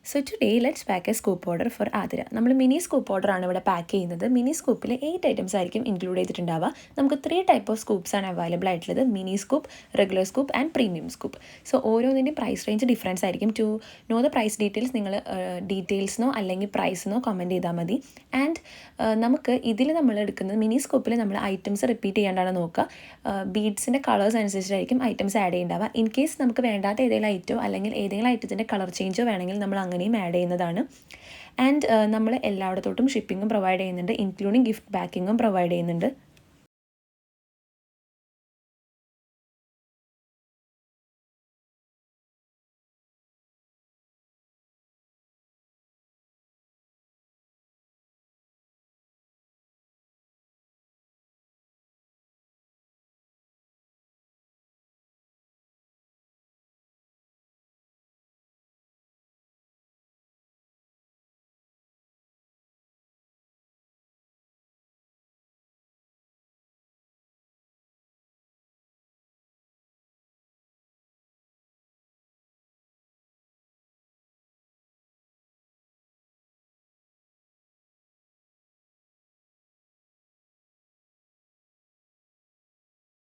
So today let's pack a scoop order for Athira. നമ്മൾ mini scoop order ആണ് ഇവിടെ pack ചെയ്യുന്നത്. മിനി സ്കൂപ്പിൽ 8 ഐറ്റംസ് ആയിരിക്കും ഇൻക്ലൂഡ് ചെയ്തിട്ടുണ്ടാവുക. നമുക്ക് 3 ടൈപ്പ് ഓഫ് സ്കൂപ്പ്സ് ആണ് അവൈലബിൾ ആയിട്ടുള്ളത്. Mini scoop, regular scoop and premium scoop. So ഓരോന്നിൻ്റെയും പ്രൈസ് റേഞ്ച് ഡിഫറൻസ് ആയിരിക്കും. To know the price details നിങ്ങൾ ഡീറ്റെയിൽസിനോ അല്ലെങ്കിൽ പ്രൈസിനോ കമൻറ്റ് ചെയ്താൽ മതി. ആൻഡ് നമുക്ക് ഇതിൽ നമ്മൾ എടുക്കുന്നത് മിനി സ്കൂപ്പിൽ നമ്മൾ ഐറ്റംസ് റിപ്പീറ്റ് ചെയ്യാണ്ടാണ് നോക്കുക. ബീഡ്സിൻ്റെ കളേഴ്സ് അനുസരിച്ചായിരിക്കും ഐറ്റംസ് ആഡ് ചെയ്യുന്നുണ്ടാവുക. ഇൻ കേസ് നമുക്ക് വേണ്ടാത്ത ഏതെങ്കിലും ഐറ്റോ അല്ലെങ്കിൽ ഏതെങ്കിലും ഐറ്റത്തിൻ്റെ കളർ ചേഞ്ചോ വേണമെങ്കിൽ നമ്മൾ അങ്ങനെയും ആഡ് ചെയ്യുന്നതാണ്. ആൻഡ് നമ്മൾ എല്ലായിടത്തോട്ടും ഷിപ്പിങ്ങും പ്രൊവൈഡ് ചെയ്യുന്നുണ്ട്, ഇൻക്ലൂഡിങ് ഗിഫ്റ്റ് പാക്കിങ്ങും പ്രൊവൈഡ് ചെയ്യുന്നുണ്ട്.